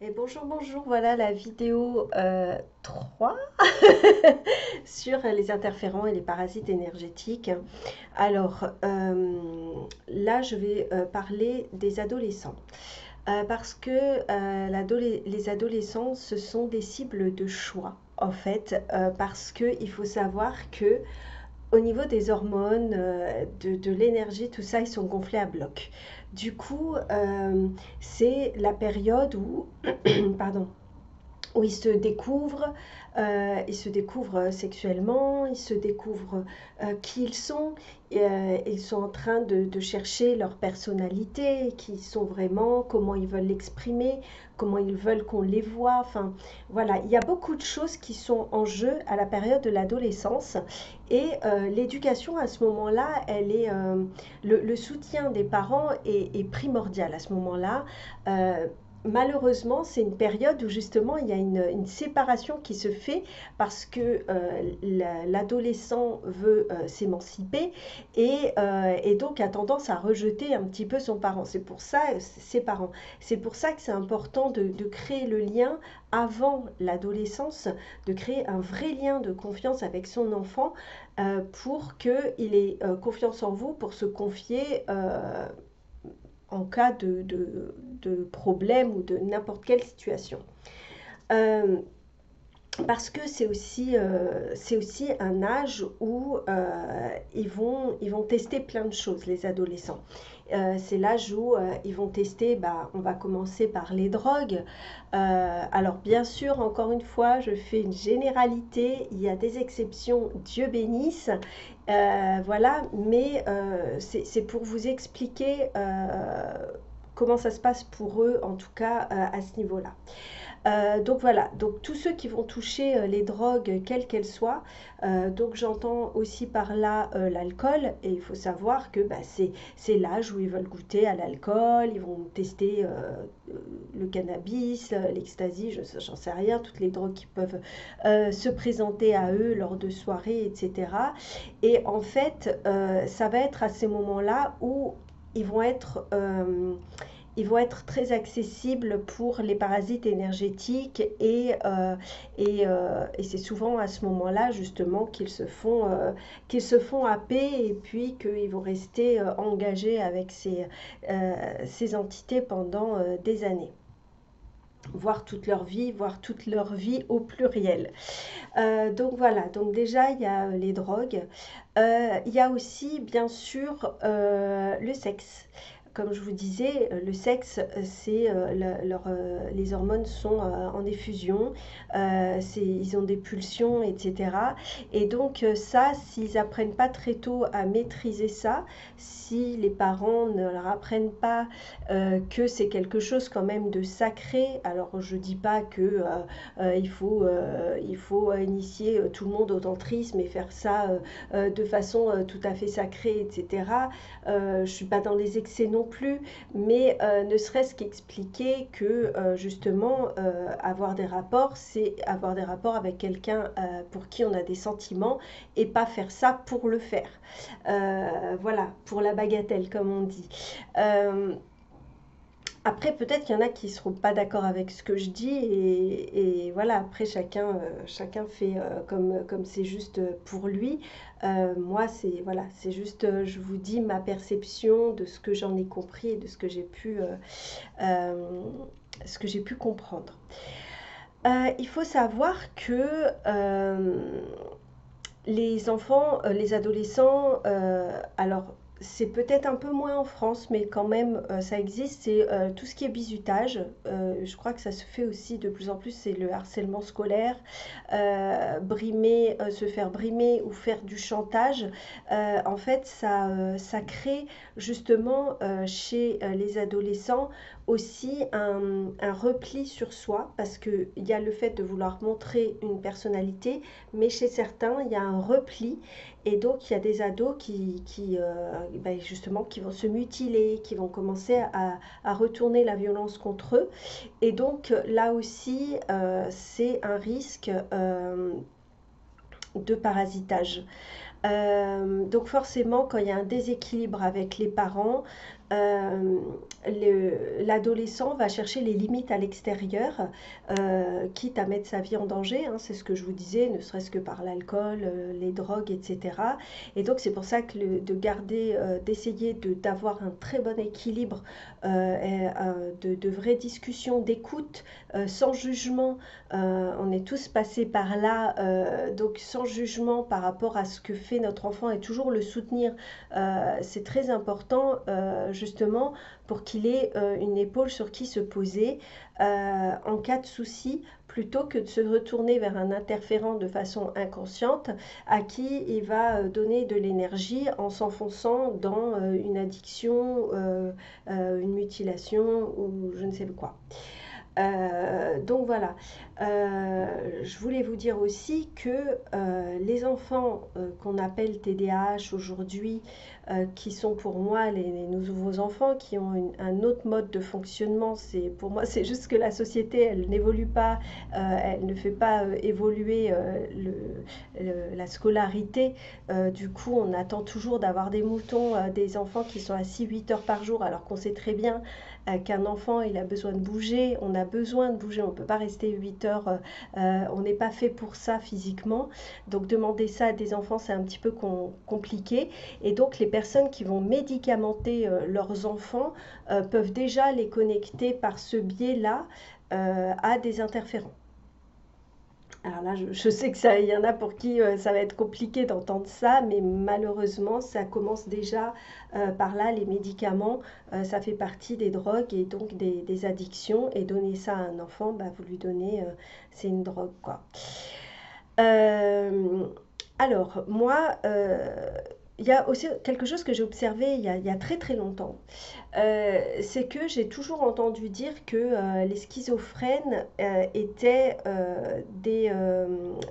Et bonjour, bonjour, voilà la vidéo 3 sur les interférents et les parasites énergétiques. Alors là, je vais parler des adolescents. Parce que les adolescents, ce sont des cibles de choix, en fait, parce qu'il faut savoir que au niveau des hormones, de l'énergie, tout ça, ils sont gonflés à bloc. Du coup, c'est la période où, pardon, où ils se découvrent sexuellement, ils se découvrent qui ils sont en train de chercher leur personnalité, qui sont vraiment, comment ils veulent l'exprimer, comment ils veulent qu'on les voit. Enfin, voilà, il y a beaucoup de choses qui sont en jeu à la période de l'adolescence et l'éducation à ce moment-là, le soutien des parents est primordial à ce moment-là. Euh, Malheureusement, c'est une période où justement il y a une séparation qui se fait parce que l'adolescent veut s'émanciper et donc a tendance à rejeter un petit peu son parent. C'est pour ça, ses parents. C'est pour ça que c'est important de créer le lien avant l'adolescence, de créer un vrai lien de confiance avec son enfant pour qu'il ait confiance en vous, pour se confier en cas de problème ou de n'importe quelle situation. Euh, Parce que c'est aussi un âge où ils vont tester plein de choses, les adolescents. C'est l'âge où ils vont tester, bah, on va commencer par les drogues. Alors bien sûr, encore une fois, je fais une généralité, il y a des exceptions, Dieu bénisse. Voilà, mais c'est pour vous expliquer comment ça se passe pour eux, en tout cas à ce niveau-là. Donc voilà, donc tous ceux qui vont toucher les drogues, quelles qu'elles soient, donc j'entends aussi par là l'alcool, et il faut savoir que bah, c'est l'âge où ils veulent goûter à l'alcool, ils vont tester le cannabis, l'ecstasy, j'en sais rien, toutes les drogues qui peuvent se présenter à eux lors de soirées, etc. Et en fait, ça va être à ces moments-là où ils vont être... ils vont être très accessibles pour les parasites énergétiques et c'est souvent à ce moment-là justement qu'ils se font happer et puis qu'ils vont rester engagés avec ces entités pendant des années. Voire toute leur vie au pluriel. Donc voilà, donc déjà il y a les drogues. Il y a aussi bien sûr le sexe. Comme je vous disais, le sexe, les hormones sont en effusion, ils ont des pulsions, etc. Et donc ça, s'ils apprennent pas très tôt à maîtriser ça, si les parents ne leur apprennent pas que c'est quelque chose quand même de sacré, alors je dis pas que il faut initier tout le monde au tantrisme et faire ça de façon tout à fait sacrée, etc. Je ne suis pas dans les excès non plus, mais ne serait-ce qu'expliquer que justement avoir des rapports, c'est avoir des rapports avec quelqu'un pour qui on a des sentiments et pas faire ça pour le faire. Voilà, pour la bagatelle comme on dit. Euh, Après, peut-être qu'il y en a qui ne seront pas d'accord avec ce que je dis et voilà, après chacun fait comme c'est juste pour lui. Moi, c'est voilà, c'est juste, je vous dis ma perception de ce que j'en ai compris et de euh, ce que j'ai pu comprendre. Il faut savoir que les enfants, les adolescents, alors c'est peut-être un peu moins en France, mais quand même ça existe, c'est tout ce qui est bizutage. Je crois que ça se fait aussi de plus en plus, c'est le harcèlement scolaire, se faire brimer ou faire du chantage. En fait, ça crée justement chez les adolescents aussi un repli sur soi, parce qu'il y a le fait de vouloir montrer une personnalité, mais chez certains, il y a un repli. Et donc, il y a des ados justement, qui vont se mutiler, qui vont commencer à retourner la violence contre eux. Et donc, là aussi, c'est un risque de parasitage. Donc forcément, quand il y a un déséquilibre avec les parents, euh, l'adolescent va chercher les limites à l'extérieur, quitte à mettre sa vie en danger, hein, c'est ce que je vous disais, ne serait-ce que par l'alcool, les drogues, etc. Et donc c'est pour ça que de garder, d'essayer d'avoir un très bon équilibre, de vraies discussions, d'écoute, sans jugement. On est tous passés par là, donc sans jugement par rapport à ce que fait notre enfant et toujours le soutenir. C'est très important, justement, pour qu'il ait une épaule sur qui se poser en cas de souci, plutôt que de se retourner vers un interférent de façon inconsciente à qui il va donner de l'énergie en s'enfonçant dans une addiction, une mutilation ou je ne sais quoi. Donc voilà. Je voulais vous dire aussi que les enfants qu'on appelle TDAH aujourd'hui, qui sont pour moi les nouveaux enfants, qui ont un autre mode de fonctionnement, pour moi c'est juste que la société elle n'évolue pas, elle ne fait pas évoluer la scolarité. Du coup on attend toujours d'avoir des moutons, des enfants qui sont assis 8 heures par jour, alors qu'on sait très bien qu'un enfant il a besoin de bouger, on a besoin de bouger, on ne peut pas rester 8 heures, on n'est pas fait pour ça physiquement, donc demander ça à des enfants c'est un petit peu compliqué, et donc les personnes qui vont médicamenter leurs enfants peuvent déjà les connecter par ce biais-là à des interférents. Alors là, je sais que ça, il y en a pour qui ça va être compliqué d'entendre ça, mais malheureusement, ça commence déjà par là, les médicaments, ça fait partie des drogues et donc des addictions. Et donner ça à un enfant, bah, vous lui donnez, c'est une drogue, quoi. Euh, alors, moi, il y a aussi quelque chose que j'ai observé il y a très très longtemps. C'est que j'ai toujours entendu dire que les schizophrènes étaient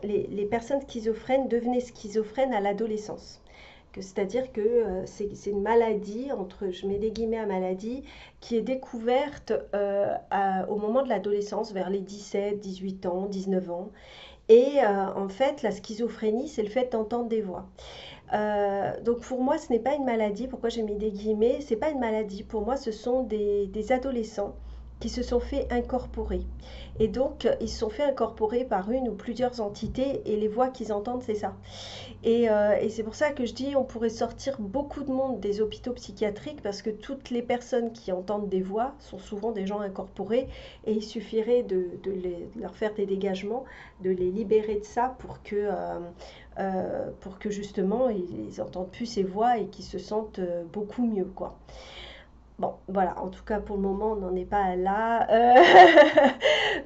les personnes schizophrènes devenaient schizophrènes à l'adolescence. C'est-à-dire que c'est une maladie, je mets des guillemets à maladie, qui est découverte au moment de l'adolescence, vers les 17, 18 ans, 19 ans. Et en fait, la schizophrénie, c'est le fait d'entendre des voix. Donc pour moi, ce n'est pas une maladie. Pourquoi j'ai mis des guillemets? C'est pas une maladie. Pour moi, ce sont des adolescents qui se sont fait incorporer. Et donc, ils se sont fait incorporer par une ou plusieurs entités et les voix qu'ils entendent, c'est ça. Et c'est pour ça que je dis on pourrait sortir beaucoup de monde des hôpitaux psychiatriques parce que toutes les personnes qui entendent des voix sont souvent des gens incorporés et il suffirait de leur faire des dégagements, de les libérer de ça pour que justement ils entendent plus ces voix et qu'ils se sentent beaucoup mieux, quoi. Bon, voilà, en tout cas pour le moment, on n'en est pas là,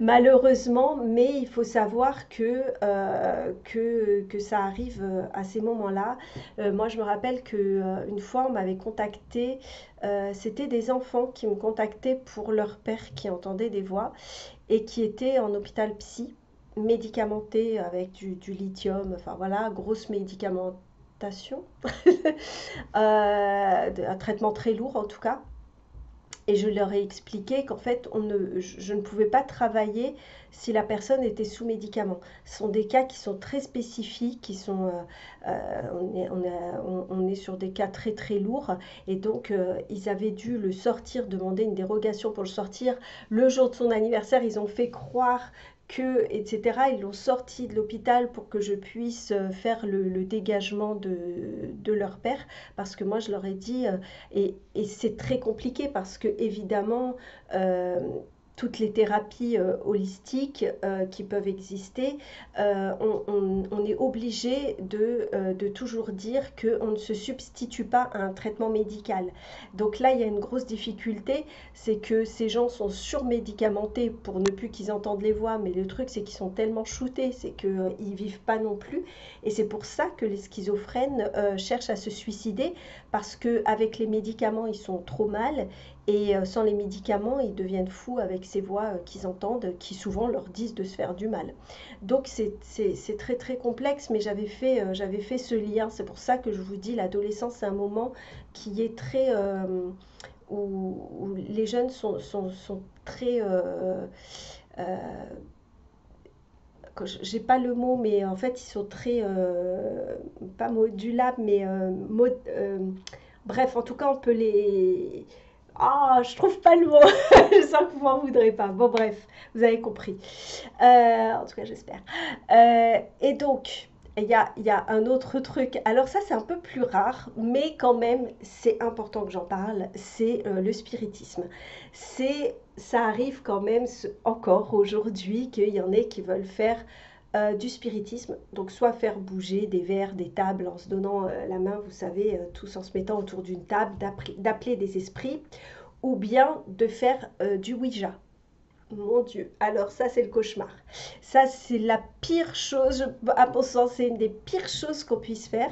malheureusement, mais il faut savoir que ça arrive à ces moments-là. Moi, je me rappelle qu'une fois, on m'avait contacté, c'était des enfants qui me contactaient pour leur père qui entendait des voix et qui était en hôpital psy, médicamenté avec du lithium, enfin voilà, grosse médicamentation, un traitement très lourd en tout cas. Et je leur ai expliqué qu'en fait, je ne pouvais pas travailler si la personne était sous médicament. Ce sont des cas qui sont très spécifiques, on est sur des cas très très lourds. Et donc, ils avaient dû le sortir, demander une dérogation pour le sortir. Le jour de son anniversaire, ils ont fait croire etc. Ils l'ont sorti de l'hôpital pour que je puisse faire le dégagement de leur père, parce que moi je leur ai dit, et c'est très compliqué parce que évidemment, toutes les thérapies holistiques qui peuvent exister, on est obligé de toujours dire qu'on ne se substitue pas à un traitement médical. Donc là, il y a une grosse difficulté, c'est que ces gens sont surmédicamentés pour ne plus qu'ils entendent les voix, mais le truc c'est qu'ils sont tellement shootés, c'est qu'ils ne vivent pas non plus. Et c'est pour ça que les schizophrènes cherchent à se suicider, parce qu'avec les médicaments, ils sont trop mal, et sans les médicaments, ils deviennent fous avec ces voix qu'ils entendent, qui souvent leur disent de se faire du mal. Donc c'est très très complexe, mais j'avais fait ce lien. C'est pour ça que je vous dis, l'adolescence, c'est un moment qui est très... où les jeunes sont très... euh, j'ai pas le mot, mais en fait, ils sont très... pas modulables, mais... Bref, en tout cas, on peut les... Ah, je trouve pas le mot. Je sens que vous m'en voudrez pas. Bon, bref, vous avez compris. En tout cas, j'espère. Et donc, il y a un autre truc. Alors ça, c'est un peu plus rare, mais quand même, c'est important que j'en parle. C'est le spiritisme. Ça arrive quand même encore aujourd'hui qu'il y en ait qui veulent faire du spiritisme. Donc soit faire bouger des verres, des tables en se donnant la main, vous savez, tous en se mettant autour d'une table, d'appeler des esprits, ou bien de faire du Ouija. Mon Dieu, alors ça c'est le cauchemar. Ça c'est la pire chose, à mon sens, c'est une des pires choses qu'on puisse faire.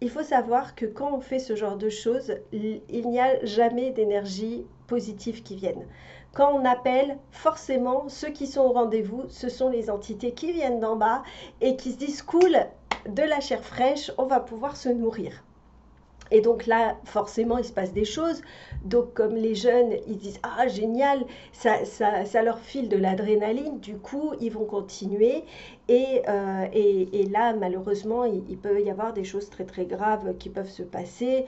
Il faut savoir que quand on fait ce genre de choses, il n'y a jamais d'énergie positive qui vienne. Quand on appelle, forcément, ceux qui sont au rendez-vous, ce sont les entités qui viennent d'en bas et qui se disent cool, de la chair fraîche, on va pouvoir se nourrir. Et donc là, forcément, il se passe des choses. Donc comme les jeunes, ils disent ah génial, ça leur file de l'adrénaline, du coup, ils vont continuer. Et là, malheureusement, il peut y avoir des choses très très graves qui peuvent se passer.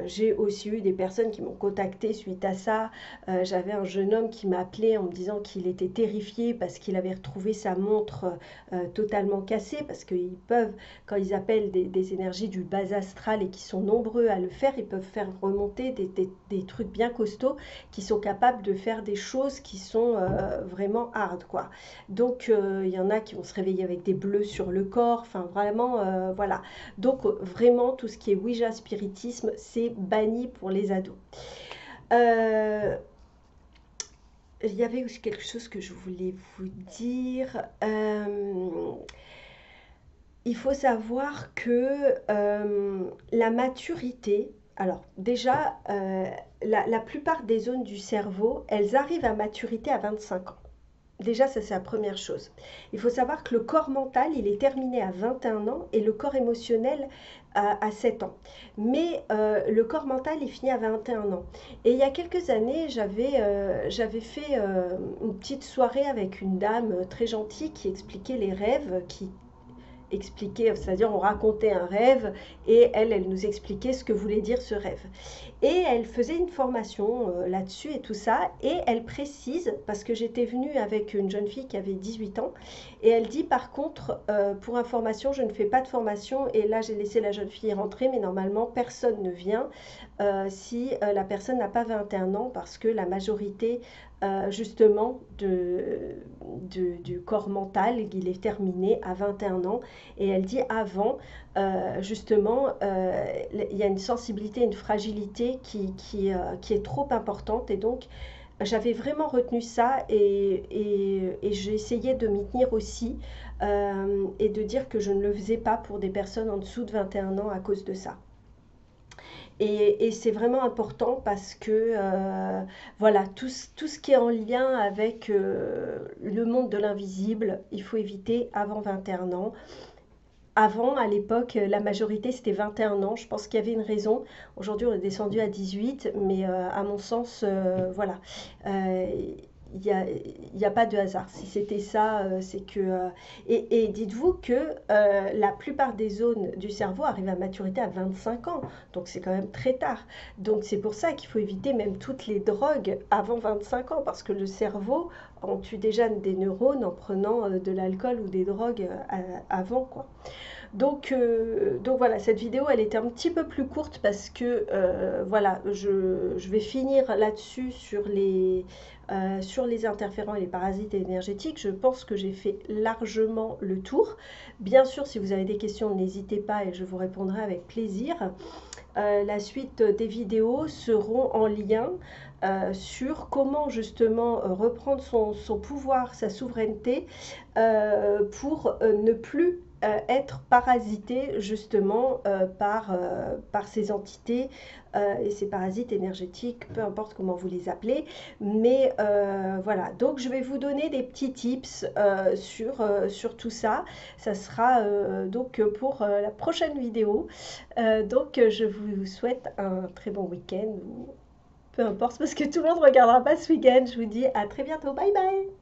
J'ai aussi eu des personnes qui m'ont contacté suite à ça. J'avais un jeune homme qui m'a appelé en me disant qu'il était terrifié parce qu'il avait retrouvé sa montre totalement cassée, parce qu'ils peuvent, quand ils appellent des énergies du bas astral et qui sont nombreux à le faire, ils peuvent faire remonter des trucs bien costauds qui sont capables de faire des choses qui sont vraiment hard, quoi. Donc, il y en a qui vont se réveiller avec des bleus sur le corps, enfin vraiment, voilà. Donc, vraiment, tout ce qui est Ouija spiritisme, c'est banni pour les ados. Euh, il y avait aussi quelque chose que je voulais vous dire. Il faut savoir que la maturité, alors déjà, la plupart des zones du cerveau, elles arrivent à maturité à 25 ans. Déjà, ça c'est la première chose. Il faut savoir que le corps mental, il est terminé à 21 ans et le corps émotionnel à 7 ans. Mais le corps mental, il finit à 21 ans. Et il y a quelques années, j'avais fait une petite soirée avec une dame très gentille qui expliquait les rêves, qui expliquer, c'est-à-dire on racontait un rêve et elle nous expliquait ce que voulait dire ce rêve. Et elle faisait une formation là-dessus et tout ça, et elle précise, parce que j'étais venue avec une jeune fille qui avait 18 ans, et elle dit par contre, pour information, je ne fais pas de formation, et là j'ai laissé la jeune fille rentrer, mais normalement personne ne vient si la personne n'a pas 21 ans, parce que la majorité justement du corps mental, il est terminé à 21 ans. Et elle dit avant, justement, il y a une sensibilité, une fragilité qui est trop importante. Et donc, j'avais vraiment retenu ça et j'ai essayé de m'y tenir aussi et de dire que je ne le faisais pas pour des personnes en dessous de 21 ans à cause de ça. Et c'est vraiment important parce que voilà, tout ce qui est en lien avec le monde de l'invisible, il faut éviter avant 21 ans. Avant, à l'époque, la majorité c'était 21 ans. Je pense qu'il y avait une raison. Aujourd'hui, on est descendu à 18, mais à mon sens, voilà. Euh, il y a pas de hasard. Si c'était ça, c'est que. Et dites-vous que la plupart des zones du cerveau arrivent à maturité à 25 ans. Donc c'est quand même très tard. Donc c'est pour ça qu'il faut éviter même toutes les drogues avant 25 ans. Parce que le cerveau, on tue déjà des neurones en prenant de l'alcool ou des drogues avant, quoi. Donc voilà, cette vidéo, elle était un petit peu plus courte parce que voilà, je vais finir là-dessus sur les interférents et les parasites énergétiques. Je pense que j'ai fait largement le tour. Bien sûr, si vous avez des questions, n'hésitez pas et je vous répondrai avec plaisir. La suite des vidéos seront en lien sur comment justement reprendre son pouvoir, sa souveraineté pour ne plus être parasité justement par ces entités et ces parasites énergétiques, peu importe comment vous les appelez. Mais voilà, donc je vais vous donner des petits tips sur tout ça. Ça sera donc pour la prochaine vidéo. Donc je vous souhaite un très bon week-end, ou peu importe, parce que tout le monde ne regardera pas ce week-end. Je vous dis à très bientôt, bye bye.